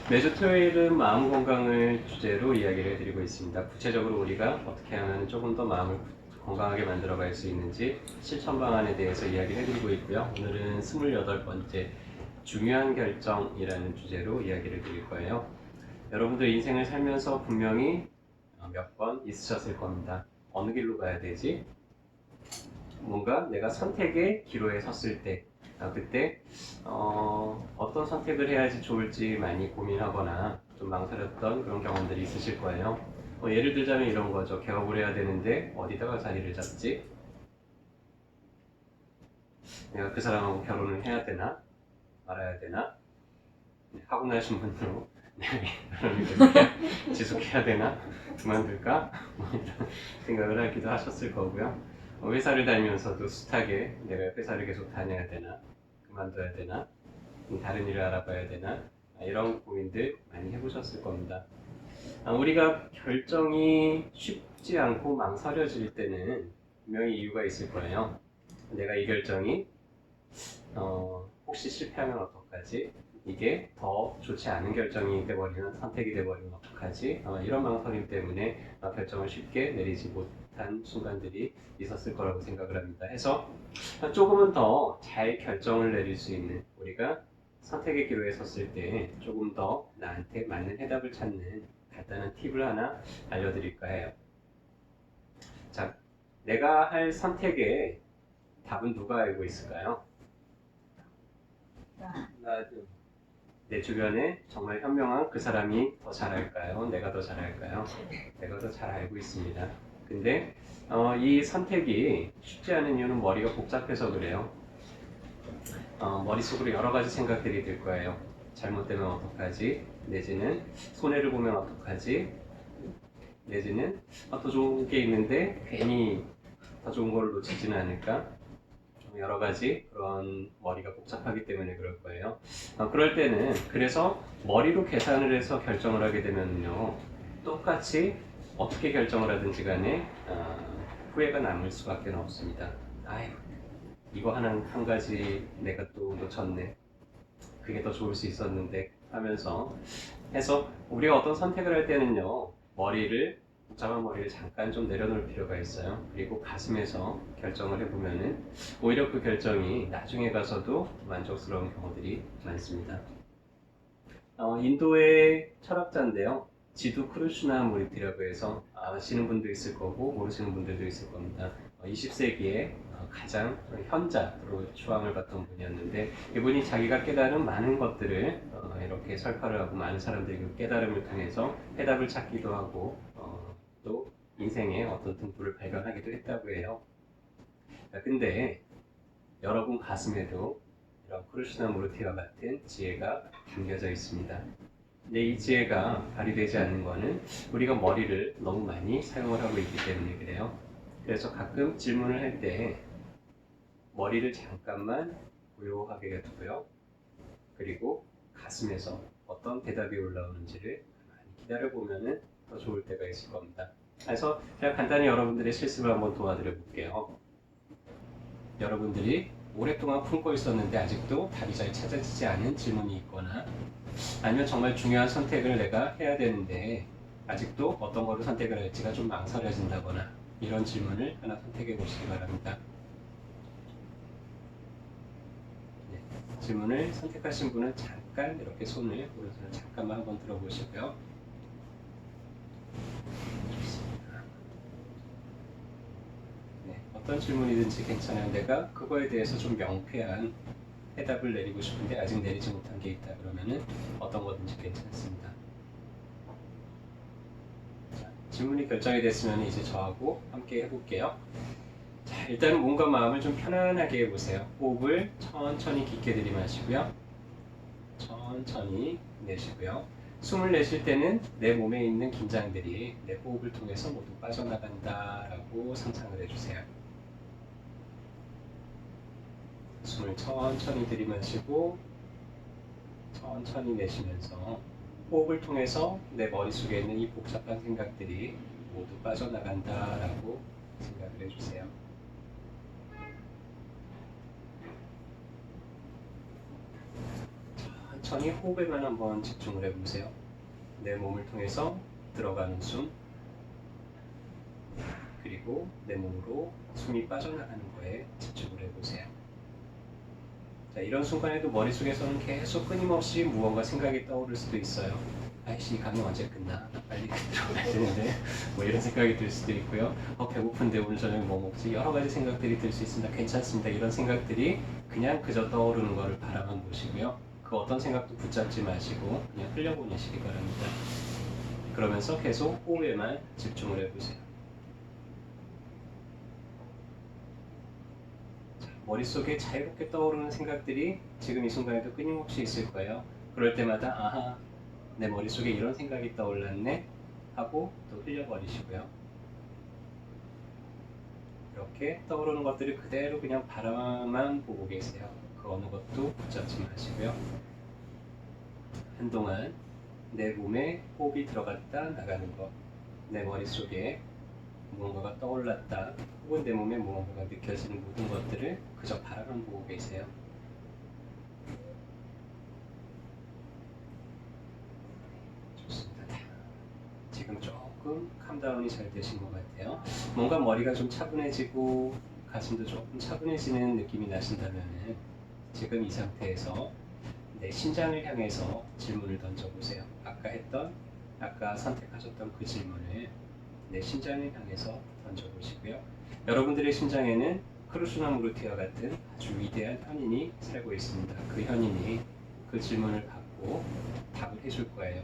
매주 토요일은 마음 건강을 주제로 이야기를 해드리고 있습니다. 구체적으로 우리가 어떻게 하면 조금 더 마음을 건강하게 만들어 갈 수 있는지 실천 방안에 대해서 이야기를 해드리고 있고요. 오늘은 28번째 중요한 결정이라는 주제로 이야기를 드릴 거예요. 여러분들 인생을 살면서 분명히 몇 번 있으셨을 겁니다. 어느 길로 가야 되지? 뭔가 내가 선택의 기로에 섰을 때 그때 어떤 선택을 해야지 좋을지 많이 고민하거나 좀 망설였던 그런 경험들이 있으실 거예요. 예를 들자면 이런 거죠. 개업을 해야 되는데 어디다가 자리를 잡지? 내가 그 사람하고 결혼을 해야 되나? 말아야 되나? 하고 나신 분으로 결혼을 계속 지속해야 되나? 그만둘까? 뭐 이런 생각을 하기도 하셨을 거고요. 회사를 다니면서도 숱하게 내가 회사를 계속 다녀야 되나? 그만둬야 되나? 다른 일을 알아봐야 되나? 이런 고민들 많이 해보셨을 겁니다. 우리가 결정이 쉽지 않고 망설여질 때는 분명히 이유가 있을 거예요. 내가 이 결정이 혹시 실패하면 어떡하지? 이게 더 좋지 않은 결정이 돼버리면 선택이 돼버리면 어떡하지? 이런 망설임 때문에 결정을 쉽게 내리지 못한 순간들이 있었을 거라고 생각을 합니다. 해서 조금은 더 잘 결정을 내릴 수 있는 우리가 선택의 기로에 섰을 때 조금 더 나한테 맞는 해답을 찾는 간단한 팁을 하나 알려드릴까 해요. 자, 내가 할 선택의 답은 누가 알고 있을까요? 내 주변에 정말 현명한 그 사람이 더 잘할까요? 내가 더 잘할까요? 내가 더 잘 알고 있습니다. 근데 이 선택이 쉽지 않은 이유는 머리가 복잡해서 그래요. 머릿속으로 여러 가지 생각들이 들 거예요. 잘못되면 어떡하지? 내지는 손해를 보면 어떡하지? 내지는 더 좋은 게 있는데 괜히 더 좋은 걸 놓치지는 않을까? 여러 가지 그런 머리가 복잡하기 때문에 그럴 거예요. 그럴 때는 그래서 머리로 계산을 해서 결정을 하게 되면요. 똑같이 어떻게 결정을 하든지 간에 후회가 남을 수밖에 없습니다. 아유, 이거 한 가지 내가 또 놓쳤네. 그게 더 좋을 수 있었는데 하면서 해서 우리가 어떤 선택을 할 때는요. 복잡한 머리를 잠깐 좀 내려놓을 필요가 있어요. 그리고 가슴에서 결정을 해보면은 오히려 그 결정이 나중에 가서도 만족스러운 경우들이 많습니다. 인도의 철학자인데요. 지두 크루슈나무르티라고 해서 아시는 분도 있을 거고 모르시는 분들도 있을 겁니다. 20세기에 가장 현자로 추앙을 받던 분이었는데 이분이 자기가 깨달은 많은 것들을 이렇게 설파를 하고 많은 사람들이 그 깨달음을 통해서 해답을 찾기도 하고 또 인생의 어떤 등불을 발견하기도 했다고 해요. 근데 여러분 가슴에도 이런 크루슈나무르티와 같은 지혜가 담겨져 있습니다. 근데 이 지혜가 발휘되지 않는 것은 우리가 머리를 너무 많이 사용을 하고 있기 때문에 그래요. 그래서 가끔 질문을 할 때 머리를 잠깐만 고요하게 두고요. 그리고 가슴에서 어떤 대답이 올라오는지를 많이 기다려보면 더 좋을 때가 있을 겁니다. 그래서 제가 간단히 여러분들의 실습을 한번 도와드려 볼게요. 여러분들이 오랫동안 품고 있었는데 아직도 답이 잘 찾아지지 않은 질문이 있거나 아니면 정말 중요한 선택을 내가 해야 되는데 아직도 어떤 거를 선택을 할지가 좀 망설여진다거나 이런 질문을 하나 선택해 보시기 바랍니다. 네, 질문을 선택하신 분은 잠깐 이렇게 손을 오른손을 잠깐만 한번 들어보시고요. 좋습니다. 네, 어떤 질문이든지 괜찮아요. 내가 그거에 대해서 좀 명쾌한 해답을 내리고 싶은데 아직 내리지 못한 게 있다 그러면은 어떤 거든지 괜찮습니다. 자, 질문이 결정이 됐으면 이제 저하고 함께 해볼게요. 자, 일단은 몸과 마음을 좀 편안하게 해보세요. 호흡을 천천히 깊게 들이마시고요. 천천히 내쉬고요. 숨을 내쉴 때는 내 몸에 있는 긴장들이 내 호흡을 통해서 모두 빠져나간다라고 상상을 해주세요. 숨을 천천히 들이마시고 천천히 내쉬면서 호흡을 통해서 내 머릿속에 있는 이 복잡한 생각들이 모두 빠져나간다라고 생각을 해주세요. 천천히 호흡에만 한번 집중을 해보세요. 내 몸을 통해서 들어가는 숨, 그리고 내 몸으로 숨이 빠져나가는 거에 집중을 해보세요. 자, 이런 순간에도 머릿속에서는 계속 끊임없이 무언가 생각이 떠오를 수도 있어요. 아이씨, 이 강의 언제 끝나? 빨리 들어가야 되는데 뭐 이런 생각이 들 수도 있고요. 배고픈데 오늘 저녁 뭐 먹지? 여러 가지 생각들이 들 수 있습니다. 괜찮습니다. 이런 생각들이 그냥 그저 떠오르는 것을 바라만 보시고요. 그 어떤 생각도 붙잡지 마시고 그냥 흘려보내시기 바랍니다. 그러면서 계속 호흡에만 집중을 해보세요. 머릿속에 자유롭게 떠오르는 생각들이 지금 이 순간에도 끊임없이 있을 거예요. 그럴 때마다 아하, 내 머릿속에 이런 생각이 떠올랐네 하고 또 흘려버리시고요. 이렇게 떠오르는 것들이 그대로 그냥 바라만 보고 계세요. 그 어느 것도 붙잡지 마시고요. 한동안 내 몸에 호흡이 들어갔다 나가는 것, 내 머릿속에 무언가가 떠올랐다 혹은 내 몸에 무언가가 느껴지는 모든 것들을 그저 바라만 보고 계세요. 좋습니다. 지금 조금 캄다운이 잘 되신 것 같아요. 뭔가 머리가 좀 차분해지고 가슴도 조금 차분해지는 느낌이 나신다면 지금 이 상태에서 내 심장을 향해서 질문을 던져보세요. 아까 선택하셨던 그 질문을 내 심장을 향해서 던져보시고요. 여러분들의 심장에는 크루슈나무르티와 같은 아주 위대한 현인이 살고 있습니다. 그 현인이 그 질문을 받고 답을 해줄 거예요.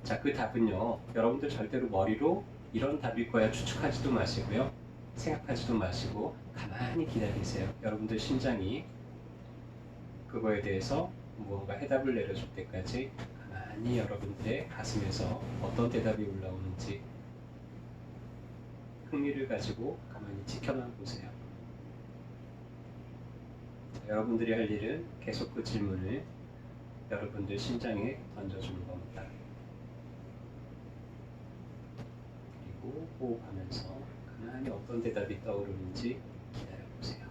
자, 그 답은요, 여러분들 절대로 머리로 이런 답일 거야 추측하지도 마시고요. 생각하지도 마시고 가만히 기다리세요. 여러분들 심장이 그거에 대해서 무언가 해답을 내려줄 때까지 가만히 여러분들의 가슴에서 어떤 대답이 올라오는지 흥미를 가지고 가만히 지켜만 보세요. 자, 여러분들이 할 일은 계속 그 질문을 여러분들 심장에 던져주는 겁니다. 그리고 호흡하면서 가만히 어떤 대답이 떠오르는지 기다려보세요.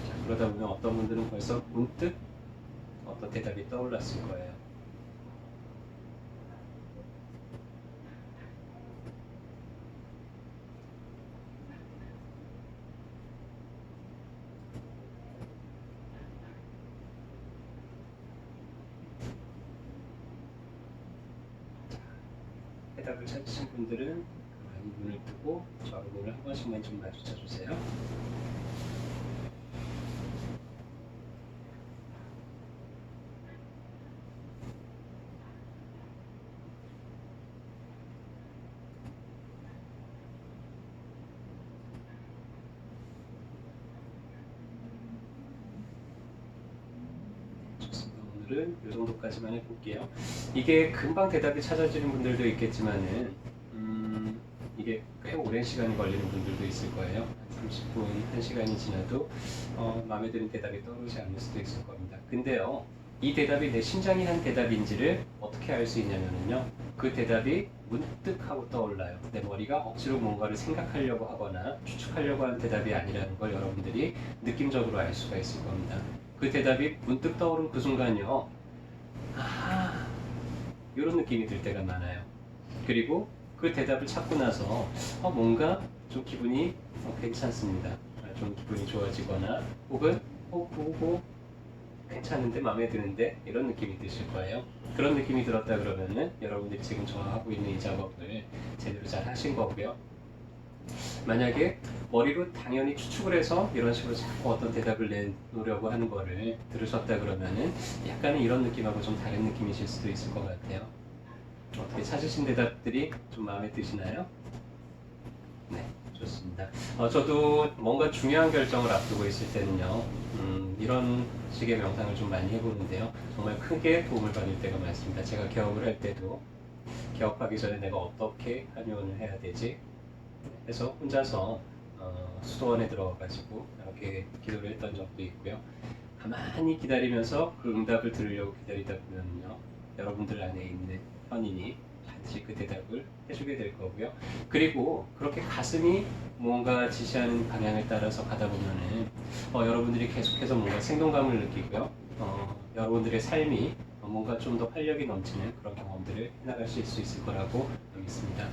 자, 그러다 보면 어떤 분들은 벌써 문득 어떤 대답이 떠올랐을 거예요. 해답을 찾으신 분들은 많이 눈을 뜨고 저로 눈을 한 번씩만 좀 마주쳐 주세요. 오늘은 이 정도까지만 해볼게요. 이게 금방 대답이 찾아지는 분들도 있겠지만은 이게 꽤 오랜 시간이 걸리는 분들도 있을 거예요. 30분, 1시간이 지나도 마음에 드는 대답이 떠오르지 않을 수도 있을 겁니다. 근데요, 이 대답이 내 심장이 한 대답인지를 어떻게 알 수 있냐면요, 그 대답이 문득 하고 떠올라요. 내 머리가 억지로 뭔가를 생각하려고 하거나 추측하려고 하는 대답이 아니라는 걸 여러분들이 느낌적으로 알 수가 있을 겁니다. 그 대답이 문득 떠오른 그 순간요, 아, 이런 느낌이 들 때가 많아요. 그리고 그 대답을 찾고 나서 뭔가 좀 기분이 괜찮습니다. 좀 기분이 좋아지거나 혹은 그거 괜찮은데 마음에 드는데 이런 느낌이 드실 거예요. 그런 느낌이 들었다 그러면은 여러분들이 지금 저와 하고 있는 이 작업을 제대로 잘 하신 거고요. 만약에 머리로 당연히 추측을 해서 이런 식으로 자꾸 어떤 대답을 내놓으려고 하는 거를 들으셨다 그러면은 약간은 이런 느낌하고 좀 다른 느낌이실 수도 있을 것 같아요. 어떻게 찾으신 대답들이 좀 마음에 드시나요? 네, 좋습니다. 저도 뭔가 중요한 결정을 앞두고 있을 때는요, 이런 식의 명상을 좀 많이 해보는데요, 정말 크게 도움을 받을 때가 많습니다. 제가 개업을 할 때도 개업하기 전에 내가 어떻게 한의원을 해야 되지? 해서 혼자서 수도원에 들어가가지고 이렇게 기도를 했던 적도 있고요. 가만히 기다리면서 그 응답을 들으려고 기다리다 보면요, 여러분들 안에 있는 현인이 반드시 그 대답을 해주게 될 거고요. 그리고 그렇게 가슴이 뭔가 지시하는 방향을 따라서 가다 보면은 여러분들이 계속해서 뭔가 생동감을 느끼고요. 여러분들의 삶이 뭔가 좀 더 활력이 넘치는 그런 경험들을 해나가실 수 있을 거라고 믿습니다.